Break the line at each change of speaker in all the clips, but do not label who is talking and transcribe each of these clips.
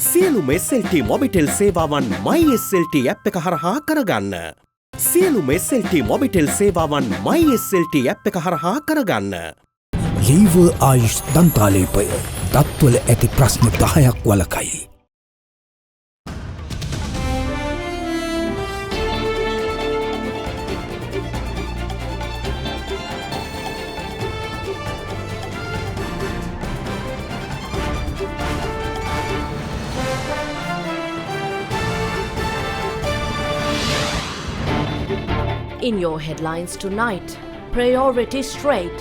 සියලුම SLT Mobitel සේවාවන් MySLT app එක හරහා කරගන්න. සියලුම SLT මොබිටෙල් සේවාවන් MySLT ඇප් එක හරහා කරගන්න.
ලීවර් ආයුෂ් දන්තාලේපය දත්වල ඇති ප්‍රශ්න 10ක් වළකයි.
In your headlines tonight, priority straight.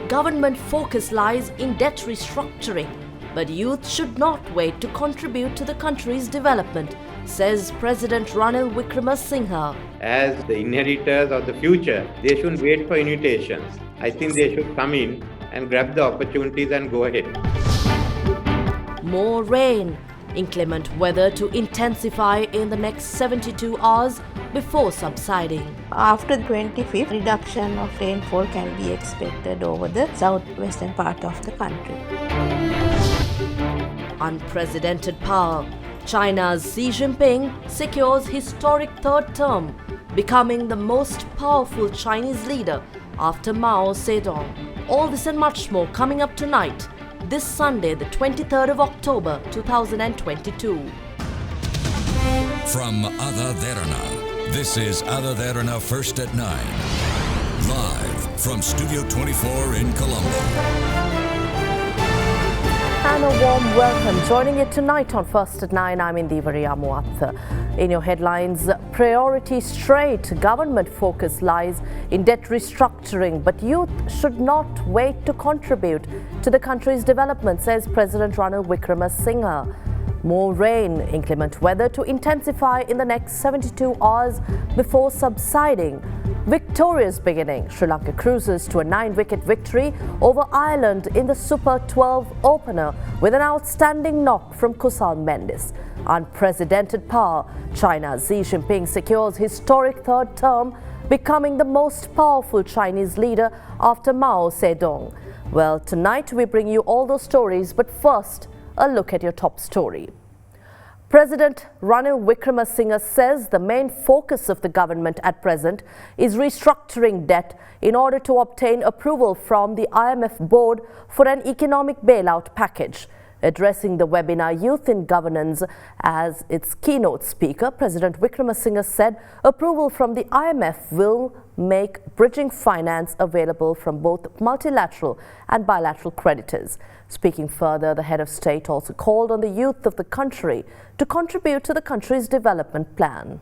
Government focus lies in debt restructuring, but youth should not wait to contribute to the country's development, says President Ranil Wickremesinghe.
As the inheritors of the future, they shouldn't wait for invitations. I think they should come in and grab the opportunities and go ahead.
More rain. Inclement weather to intensify in the next 72 hours before subsiding.
After the 25th, reduction of rainfall can be expected over the southwestern part of the country.
Unprecedented power. China's Xi Jinping secures historic third term, becoming the most powerful Chinese leader after Mao Zedong. All this and much more coming up tonight, this Sunday, the 23rd of October, 2022.
From AdaDerana, this is AdaDerana First at 9. Live from Studio 24 in Colombo.
And a warm welcome. Joining it tonight on First at 9, I'm Indivari Amuatha. In your headlines, priority straight. Government focus lies in debt restructuring, but youth should not wait to contribute to the country's development, says President Ranil Wickremesinghe. More rain, inclement weather to intensify in the next 72 hours before subsiding. Victorious beginning. Sri Lanka cruises to a 9-wicket victory over Ireland in the Super 12 opener with an outstanding knock from Kusal Mendis. Unprecedented power. China's Xi Jinping secures historic third term, becoming the most powerful Chinese leader after Mao Zedong. Well, tonight we bring you all those stories, but first, a look at your top story. President Ranil Wickremesinghe says the main focus of the government at present is restructuring debt in order to obtain approval from the IMF board for an economic bailout package. Addressing the webinar Youth in Governance as its keynote speaker, President Wickremesinghe said approval from the IMF will make bridging finance available from both multilateral and bilateral creditors. Speaking further, the head of state also called on the youth of the country to contribute to the country's development plan.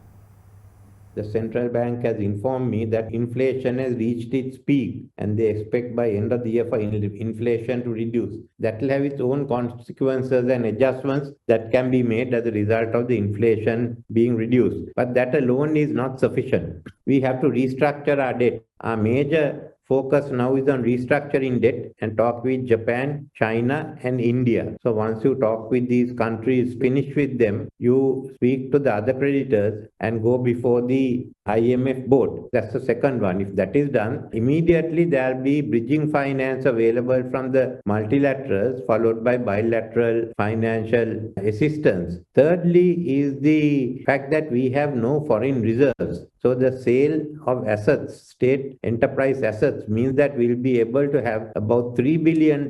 The central bank has informed me that inflation has reached its peak and they expect by end of the year for inflation to reduce. That will have its own consequences and adjustments that can be made as a result of the inflation being reduced. But that alone is not sufficient. We have to restructure our debt. Our major focus now is on restructuring debt and talk with Japan, China and India. So once you talk with these countries, finish with them, you speak to the other creditors and go before the IMF board. That's the second one. If that is done, immediately there will be bridging finance available from the multilaterals followed by bilateral financial assistance. Thirdly is the fact that we have no foreign reserves. So the sale of assets, state enterprise assets, means that we'll be able to have about $3 billion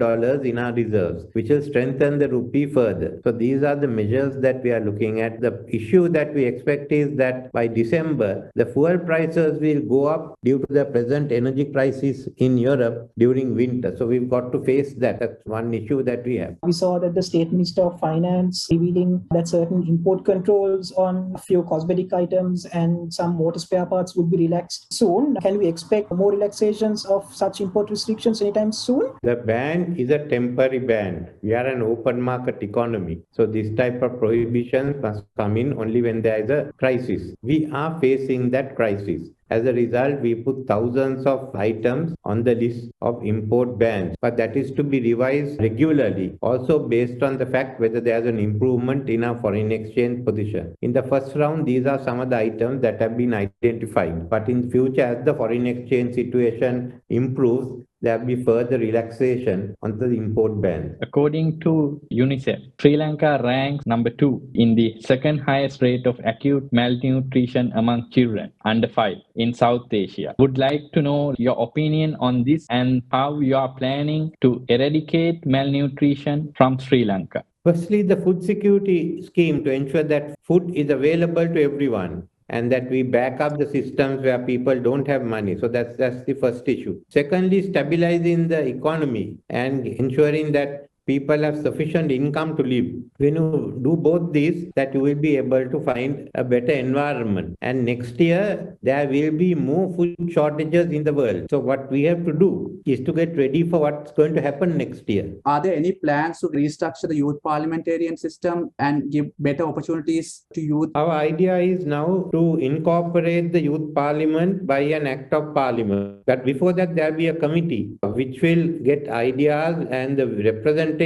in our reserves, which will strengthen the rupee further. So these are the measures that we are looking at. The issue that we expect is that by December, the fuel prices will go up due to the present energy crisis in Europe during winter. So we've got to face that. That's one issue that we have.
We saw that the State Minister of Finance revealing that certain import controls on a few cosmetic items and some motor spare parts would be relaxed soon. Can we expect more relaxations of such import restrictions anytime soon?
The ban is a temporary ban. We are an open market economy. So this type of prohibition must come in only when there is a crisis. We are facing that crisis. As a result, we put thousands of items on the list of import bans, but that is to be revised regularly, also based on the fact whether there is an improvement in our foreign exchange position. In the first round, these are some of the items that have been identified, but in future, as the foreign exchange situation improves, there will be further relaxation on the import ban.
According to UNICEF, Sri Lanka ranks number 2 in the second highest rate of acute malnutrition among children under 5 in South Asia. Would like to know your opinion on this and how you are planning to eradicate malnutrition from Sri Lanka.
Firstly, the food security scheme to ensure that food is available to everyone and that we back up the systems where people don't have money. So that's the first issue. Secondly, stabilizing the economy and ensuring that people have sufficient income to live. When you do both these, that you will be able to find a better environment. And next year, there will be more food shortages in the world. So what we have to do is to get ready for what's going to happen next year.
Are there any plans to restructure the youth parliamentarian system and give better opportunities to youth?
Our idea is now to incorporate the youth parliament by an act of parliament. But before that, there will be a committee which will get ideas and the representatives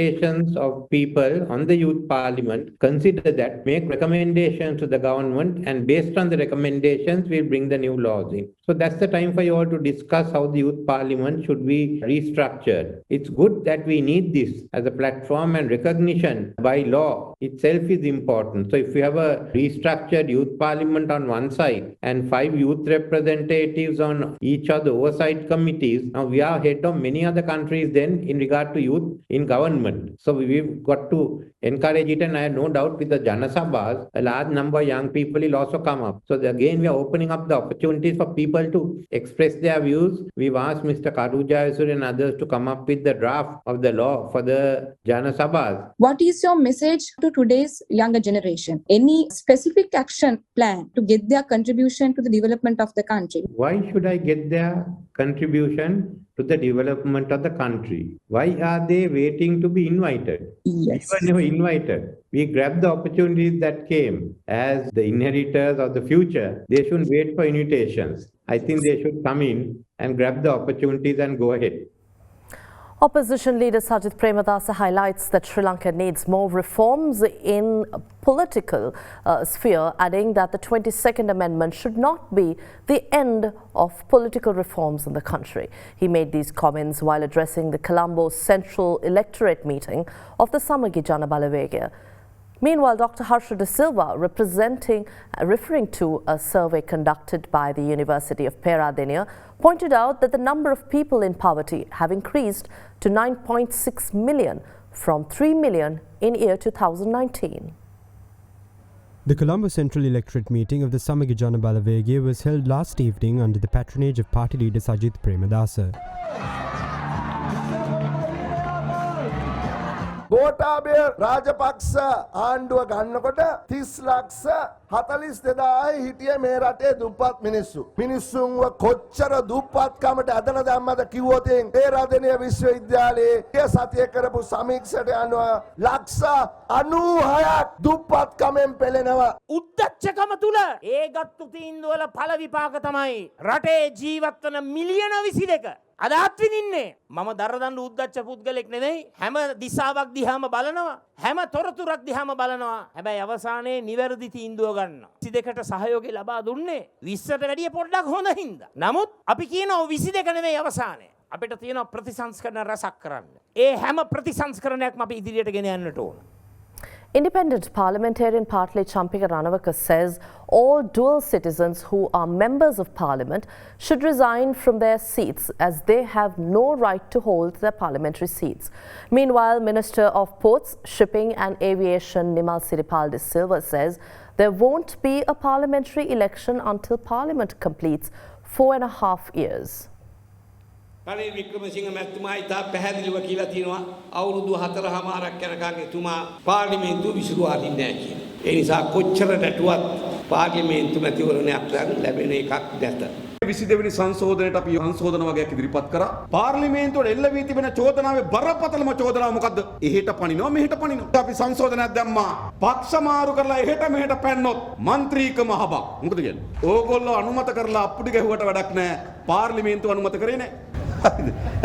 of people on the youth parliament, consider that, make recommendations to the government, and based on the recommendations, we'll bring the new laws in. So that's the time for you all to discuss how the youth parliament should be restructured. It's good that we need this as a platform, and recognition by law itself is important. So if we have a restructured youth parliament on one side and 5 youth representatives on each of the oversight committees, now we are ahead of many other countries then in regard to youth in government. So we've got to encourage it, and I have no doubt with the Jana Sabhas, a large number of young people will also come up. So again, we are opening up the opportunities for people to express their views. We've asked Mr. Karujayasuri and others to come up with the draft of the law for the Jana Sabhas.
What is your message to today's younger generation? Any specific action plan to get their contribution to the development of the country?
Why should I get their contribution to the development of the country? Why are they waiting to be invited?
Yes.
We were never invited. We grabbed the opportunities that came. As the inheritors of the future, they shouldn't wait for invitations. I think they should come in and grab the opportunities and go ahead.
Opposition leader Sajith Premadasa highlights that Sri Lanka needs more reforms in political sphere, adding that the 22nd Amendment should not be the end of political reforms in the country. He made these comments while addressing the Colombo Central Electorate meeting of the Samagi Jana Balawegaya. Meanwhile, Dr. Harsha De Silva, referring to a survey conducted by the University of Peradeniya, pointed out that the number of people in poverty have increased to 9.6 million from 3 million in year 2019.
The Colombo Central Electorate meeting of the Samagi Jana Balawegaya was held last evening under the patronage of party leader Sajith Premadasa.
Gotabaya Rajapaksa ආණ්ඩුව ගන්නකොට 30 ලක්ෂ 42000යි හිටියේ මේ රටේ දුප්පත් මිනිස්සු. මිනිස්සුන්ව කොච්චර දුප්පත්කමට ඇදලා දැම්මද කිව්වොත් පේරාදෙණිය විශ්වවිද්‍යාලයේ සතිය කරපු සමීක්ෂණයට අනුව ලක්ෂ 96ක් දුප්පත්කමෙන් පෙළෙනවා.
උද්දච්චකම තුල ඒ ගත්තු තීන්දුවල ඵල විපාක තමයි රටේ ජීවත් වන මිලියන 22 අදත් විඳින්නේ. මම දරදඬු උද්දච්ච පුද්ගලෙක් නෙවෙයි. හැම දිශාවක් දිහාම බලනවා. හැම තොරතුරක් දිහාම බලනවා. හැබැයි අවසානයේ නිවැරදි තීන්දුව ගන්නවා. 22ට සහයෝගය ලබා දුන්නේ 20ට වැඩිය පොඩ්ඩක් හොඳ හින්දා. නමුත් අපි කියනවා 22 නෙවෙයි අවසානයේ. අපිට තියෙනවා ප්‍රතිසංස්කරණ රසක් කරන්න. ඒ හැම ප්‍රතිසංස්කරණයක්ම අපි ඉදිරියට ගෙන යන්නට ඕන.
Independent parliamentarian Partli Champika Ranawaka says all dual citizens who are members of parliament should resign from their seats as they have no right to hold their parliamentary seats. Meanwhile, Minister of Ports, Shipping and Aviation Nimal Siripal De Silva says there won't be a parliamentary election until parliament completes 4.5 years.
Ranil Wickremesinghe මැතිතුමා ඉතා පැහැදිලිව කියලා තියෙනවා අවුරුදු 4.5ක් යනකම් එතුමා පාර්ලිමේන්තුව විසිරුවා අරින්නේ නැහැ කියලා. ඒ නිසා කොච්චර නැටුවත් පාර්ලිමේන්තු මැතිවරණයක් ලැබෙන එකක් නැත.
22 වෙනි සංශෝධනයට අපි සංශෝධන වගේක් ඉදිරිපත් කරා. පාර්ලිමේන්තුවට එල්ල වී තිබෙන චෝදනාවේ බරපතලම චෝදනාව මොකද්ද? එහෙට පනිනවා මෙහෙට පනිනවා. අපි සංශෝධනයක් දැම්මා. පක්ෂ මාරු කරලා එහෙට මෙහෙට පැන්නොත් മന്ത്രിකම හබක්. මොකද කියන්නේ? ඕගොල්ලෝ අනුමත කරලා අප්පුඩි ගැහුවට වැඩක් නැහැ. පාර්ලිමේන්තුව අනුමත කරේ නැහැ.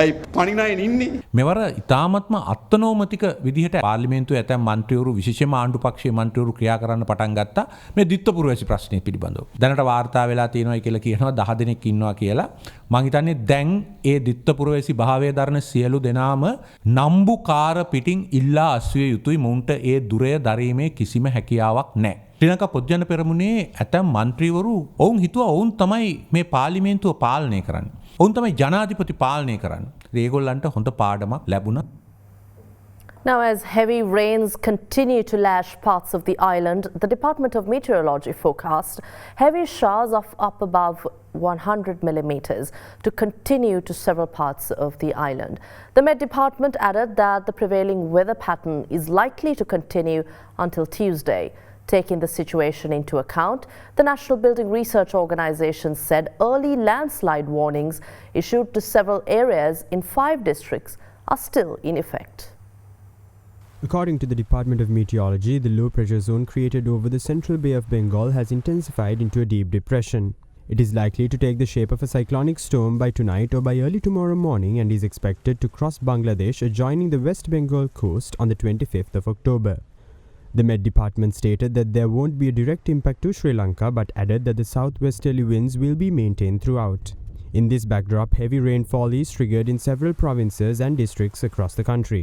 ඇයි පණිනායෙන් ඉන්නේ?
මෙවර ඉතාමත්ම අත්නෝමතික විදිහට පාර්ලිමේන්තුවේ ඇතැම් මන්ත්‍රීවරු විශේෂයෙන්ම ආණ්ඩු පක්ෂයේ මන්ත්‍රීවරු ක්‍රියා කරන්න පටන් ගත්තා මේ ද්විත්වපුරවැසි ප්‍රශ්නය පිළිබඳව. දැනට වාර්තා වෙලා තියෙනවා කියලා කියනවා 10 දෙනෙක් ඉන්නවා කියලා. මම හිතන්නේ දැන් ඒ ද්විත්වපුරවැසි භාවය දරන සියලු දෙනාම නම්බුකාර පිටින් ඉල්ලා අස්විය යුතුයි. මුන්ට ඒ දුරය දරීමේ කිසිම හැකියාවක් නැහැ. ශ්‍රී ලංකා පොදුජන පෙරමුණේ ඇතැම් මන්ත්‍රීවරු ඔවුන් හිතුවා ඔවුන් තමයි මේ පාර්ලිමේන්තුව පාලනය කරන්නේ. ඔවුන් තමයි ජනාධිපති පාලනය කරන්නේ. ඒගොල්ලන්ට හොඳ පාඩමක් ලැබුණා.
Now, as heavy rains continue to lash parts of the island, the Department of Meteorology forecast heavy showers of up above 100 millimeters to continue to several parts of the island. The Met Department added that the prevailing weather pattern is likely to continue until Tuesday. Taking the situation into account, the National Building Research Organisation said early landslide warnings issued to several areas in 5 districts are still in effect.
According to the Department of Meteorology, the low pressure zone created over the central Bay of Bengal has intensified into a deep depression. It is likely to take the shape of a cyclonic storm by tonight or by early tomorrow morning and is expected to cross Bangladesh, adjoining the West Bengal coast on the 25th of October. The Met Department stated that there won't be a direct impact to Sri Lanka but added that the southwesterly winds will be maintained throughout. In this backdrop, heavy rainfall is triggered in several provinces and districts across the country.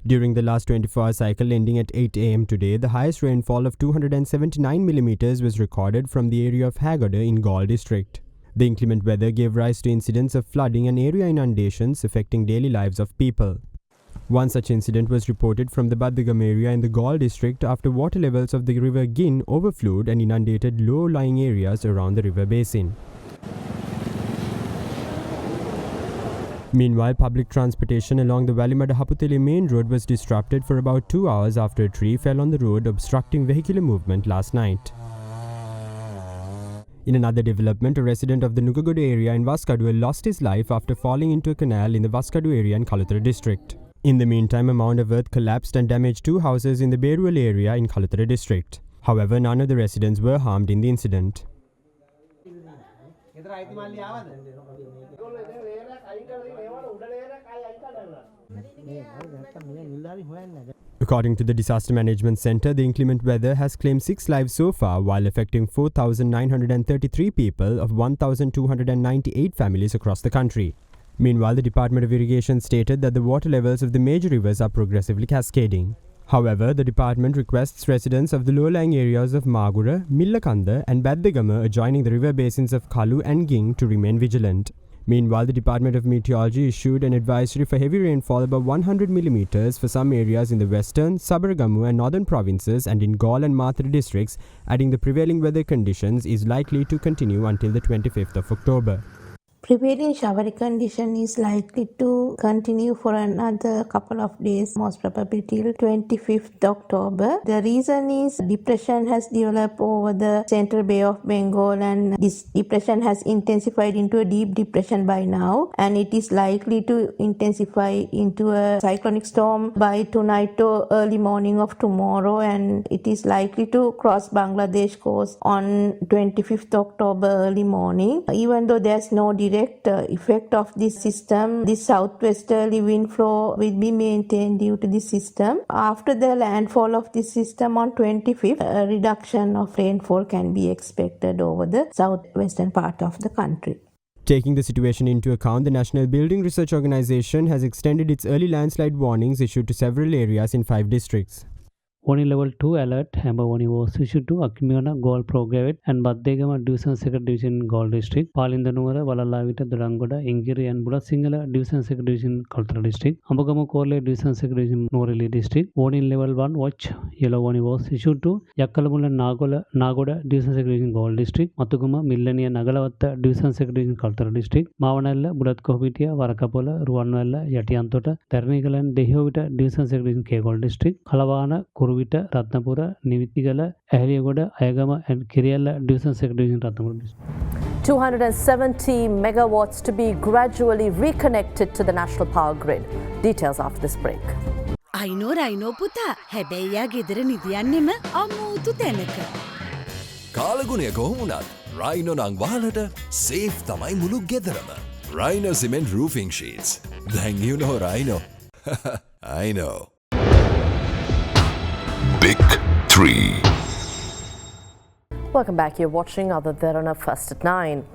During the last 24-hour cycle ending at 8 am today, the highest rainfall of 279 millimeters was recorded from the area of Haggoda in Galle district. The inclement weather gave rise to incidents of flooding and area inundations affecting daily lives of people. One such incident was reported from the Baddagam area in the Galle district after water levels of the river Gin overflowed and inundated low-lying areas around the river basin. Meanwhile, public transportation along the Valimada-Haputeli main road was disrupted for about 2 hours after a tree fell on the road, obstructing vehicular movement last night. In another development, a resident of the Nugagoda area in Vaskadu lost his life after falling into a canal in the Vaskadu area in Kalutara district. In the meantime, a mound of earth collapsed and damaged 2 houses in the Berual area in Kalutara district. However, none of the residents were harmed in the incident. According to the Disaster Management Center, the inclement weather has claimed 6 lives so far while affecting 4,933 people of 1,298 families across the country. Meanwhile, the Department of Irrigation stated that the water levels of the major rivers are progressively cascading. However, the department requests residents of the low-lying areas of Magura, Millakanda and Baddagama adjoining the river basins of Kalu and Ging to remain vigilant. Meanwhile, the Department of Meteorology issued an advisory for heavy rainfall above 100 millimeters for some areas in the western, Sabaragamu and northern provinces and in Galle and Mathura districts, adding the prevailing weather conditions is likely to continue until the 25th of October.
Prevailing showery condition is likely to continue for another couple of days, most probably till 25th October. The reason is depression has developed over the central Bay of Bengal and this depression has intensified into a deep depression by now and it is likely to intensify into a cyclonic storm by tonight or early morning of tomorrow and it is likely to cross Bangladesh coast on 25th October early morning. Even though there's no direct effect of this system, this southwesterly wind flow will be maintained due to this system. After the landfall of this system on 25th, a reduction of rainfall can be expected over the southwestern part of the country.
Taking the situation into account, the National Building Research Organisation has extended its early landslide warnings issued to several areas in 5 districts.
Warning level 2 alert Amber warning was issued to Akimana, Galle Prograde and Baddagama Division 2nd Division Galle District, Palindanura, Valalavita, Durangoda, Ingiri and Bulasingala Division 2nd Division Kaltara District, Ambagama Korle Division 2nd Division Norili District. Warning level 1 watch yellow warning was issued to Yakalamula Nagoda Division 2nd Division Galle District, Matuguma Millania Nagalavatta Division 2nd Division Kaltara District, Mavanella, Budatkovitia, Varakapola, Ruanwella, Yatiantota, Ternikalan, Dehovita Division 2nd Division Kegol District, Kalavana, Kuruvita, Ratnapura, Nivitigala, Ahliagoda, Ayagama and Kiriala Division 2nd Division Ratnapura District.
270 megawatts to be gradually reconnected to the national power grid. Details after this break.
Rhino පුතා හැබැයි යා ගෙදර නිදියන්නෙම අමෝතු තැනක.
කාලගුණය කොහොමුණත් Rhino නං වහලට safe තමයි මුළු ගෙදරම. Rhino Cement Roofing Sheets. Then you know what I know. I know.
Big 3.
Welcome back. You're watching AdaDerana First at 9.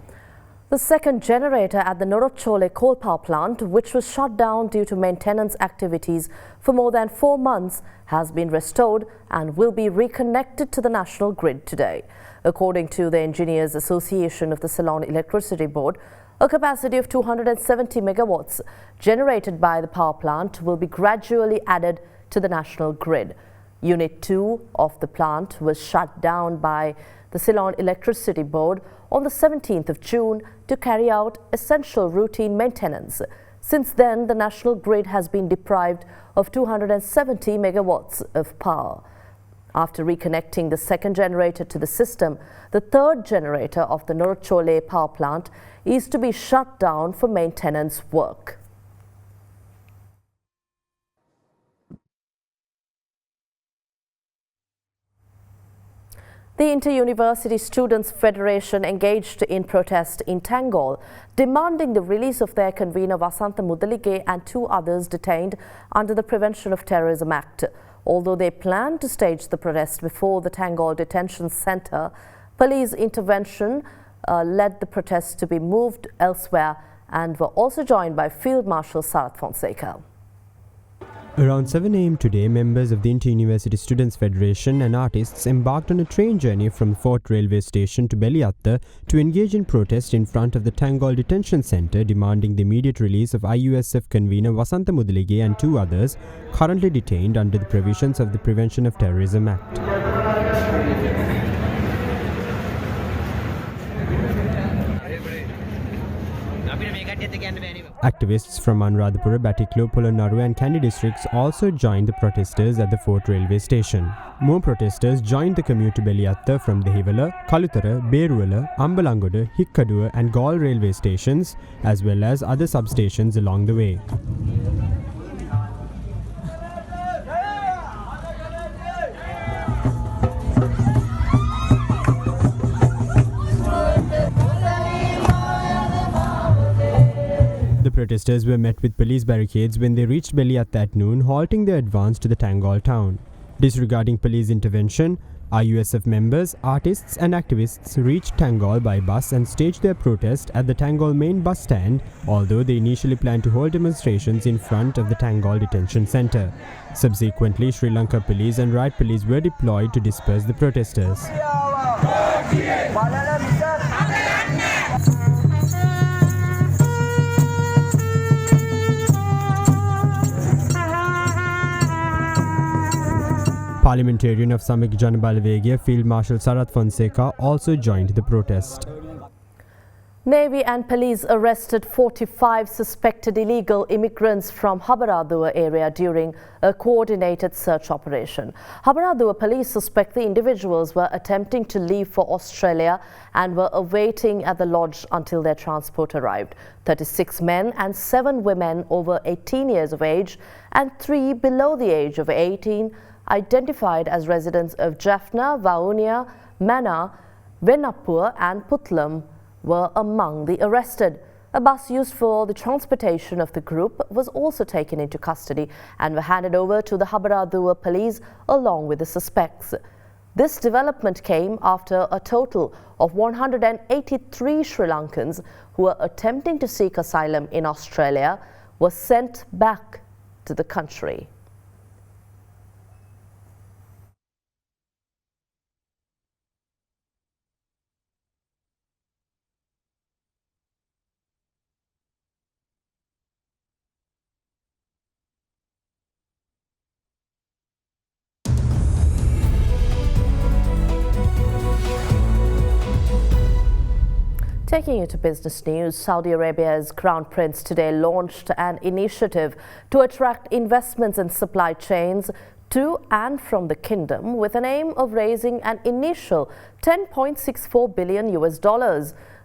The second generator at the Norochole coal power plant, which was shut down due to maintenance activities for more than 4 months, has been restored and will be reconnected to the national grid today. According to the Engineers Association of the Ceylon Electricity Board, a capacity of 270 megawatts generated by the power plant will be gradually added to the national grid. Unit 2 of the plant was shut down by the Ceylon Electricity Board on the 17th of June to carry out essential routine maintenance. Since then, the national grid has been deprived of 270 megawatts of power. After reconnecting the second generator to the system, the third generator of the Norochole power plant is to be shut down for maintenance work. The Inter-University Students' Federation engaged in protest in Tangol, demanding the release of their convener Vasantha Mudalige and 2 others detained under the Prevention of Terrorism Act. Although they planned to stage the protest before the Tangol Detention Centre, police intervention led the protests to be moved elsewhere and were also joined by Field Marshal Sarath Fonseca.
Around 7 a.m. today, members of the Inter-University Students' Federation and artists embarked on a train journey from Fort Railway Station to Beliatta to engage in protest in front of the Tangol Detention Centre, demanding the immediate release of IUSF convener Vasantha Mudalige and 2 others currently detained under the provisions of the Prevention of Terrorism Act. Activists from Anuradhapura, Batiklo, Polonnaruwa and Kandy districts also joined the protesters at the Fort Railway Station. More protesters joined the commute to Beliatta from the Hivala, Kalutara, Beruwala, Ambalangoda, Hikkaduwa and Gaul railway stations, as well as other substations along the way. The protesters were met with police barricades when they reached Beliatta at noon, halting their advance to the Tangol town. Disregarding police intervention, IUSF members, artists and activists reached Tangol by bus and staged their protest at the Tangol main bus stand, although they initially planned to hold demonstrations in front of the Tangol Detention Centre. Subsequently, Sri Lanka police and riot police were deployed to disperse the protesters. Parliamentarian of Samik Janabalawegaya, Field Marshal Sarath Fonseca, also joined the protest.
Navy and police arrested 45 suspected illegal immigrants from Habaraduwa area during a coordinated search operation. Habaraduwa police suspect the individuals were attempting to leave for Australia and were awaiting at the lodge until their transport arrived. 36 men and 7 women over 18 years of age and 3 below the age of 18 identified as residents of Jaffna, Vaunia, Mana, Venapur and Putlam were among the arrested. A bus used for the transportation of the group was also taken into custody and were handed over to the Habaraduwa police along with the suspects. This development came after a total of 183 Sri Lankans who were attempting to seek asylum in Australia were sent back to the country. Taking you to business news, Saudi Arabia's Crown Prince today launched an initiative to attract investments and supply chains to and from the kingdom with an aim of raising an initial $10.64 billion.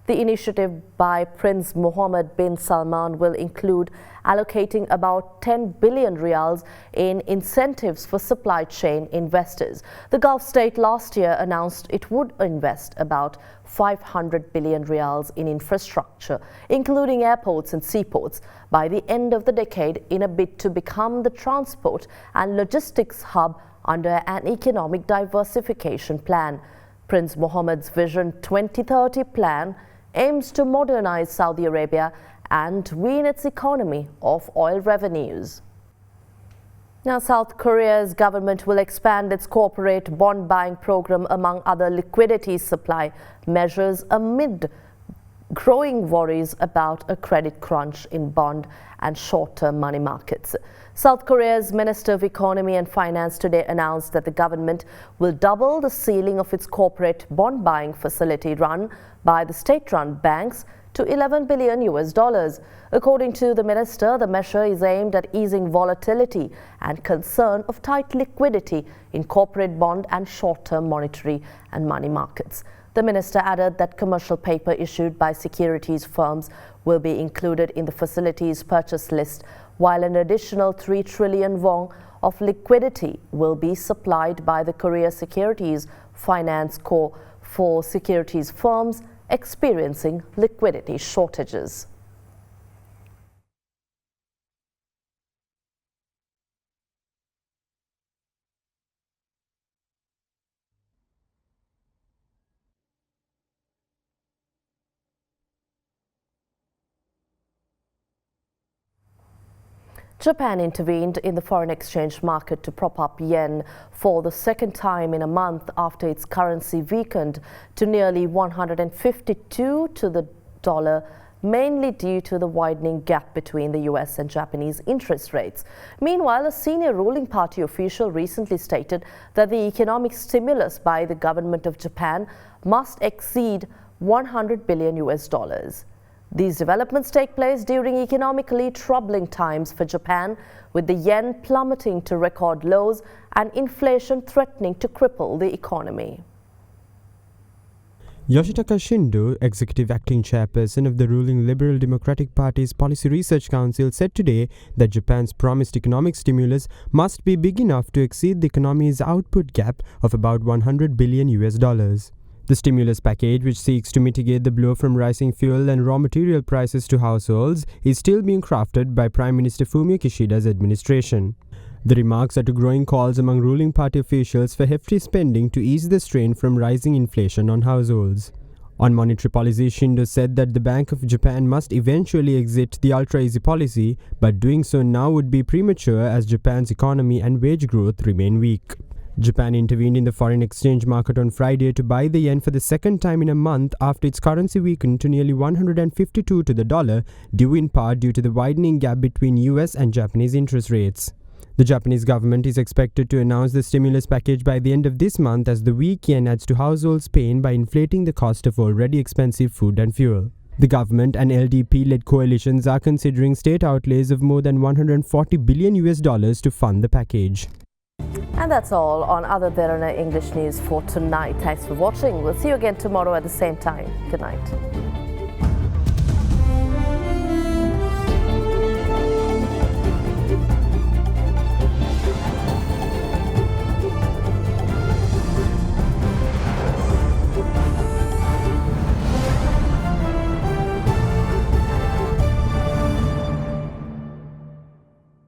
The initiative by Prince Mohammed bin Salman will include allocating about 10 billion riyals in incentives for supply chain investors. The Gulf state last year announced it would invest about 500 billion riyals in infrastructure, including airports and seaports, by the end of the decade in a bid to become the transport and logistics hub under an economic diversification plan. Prince Mohammed's Vision 2030 plan aims to modernize Saudi Arabia and wean its economy of oil revenues. Now, South Korea's government will expand its corporate bond buying program among other liquidity supply measures amid growing worries about a credit crunch in bond and short-term money markets. South Korea's Minister of Economy and Finance today announced that the government will double the ceiling of its corporate bond buying facility run by the state-run banks to $11 billion. According to the minister, the measure is aimed at easing volatility and concern of tight liquidity in corporate bond and short-term monetary and money markets. The minister added that commercial paper issued by securities firms will be included in the facility's purchase list, while an additional 3 trillion won of liquidity will be supplied by the Korea Securities Finance Co. for securities firms experiencing liquidity shortages. Japan intervened in the foreign exchange market to prop up yen for the second time in a month after its currency weakened to nearly 152 to the dollar, mainly due to the widening gap between the US and Japanese interest rates. Meanwhile, a senior ruling party official recently stated that the economic stimulus by the government of Japan must exceed $100 billion. These developments take place during economically troubling times for Japan, with the yen plummeting to record lows and inflation threatening to cripple the economy.
Yoshitaka Shindo, executive acting chairperson of the ruling Liberal Democratic Party's Policy Research Council, said today that Japan's promised economic stimulus must be big enough to exceed the economy's output gap of about $100 billion. The stimulus package, which seeks to mitigate the blow from rising fuel and raw material prices to households, is still being crafted by Prime Minister Fumio Kishida's administration. The remarks are to growing calls among ruling party officials for hefty spending to ease the strain from rising inflation on households. On monetary policy, Shindo said that the Bank of Japan must eventually exit the ultra-easy policy, but doing so now would be premature as Japan's economy and wage growth remain weak. Japan intervened in the foreign exchange market on Friday to buy the yen for the second time in a month after its currency weakened to nearly 152 to the dollar, due in part due to the widening gap between US and Japanese interest rates. The Japanese government is expected to announce the stimulus package by the end of this month as the weak yen adds to households' pain by inflating the cost of already expensive food and fuel. The government and LDP-led coalitions are considering state outlays of more than $140 billion to fund the package.
And that's all on AdaDerana English News for tonight. Thanks for watching. We'll see you again tomorrow at the same time. Good night.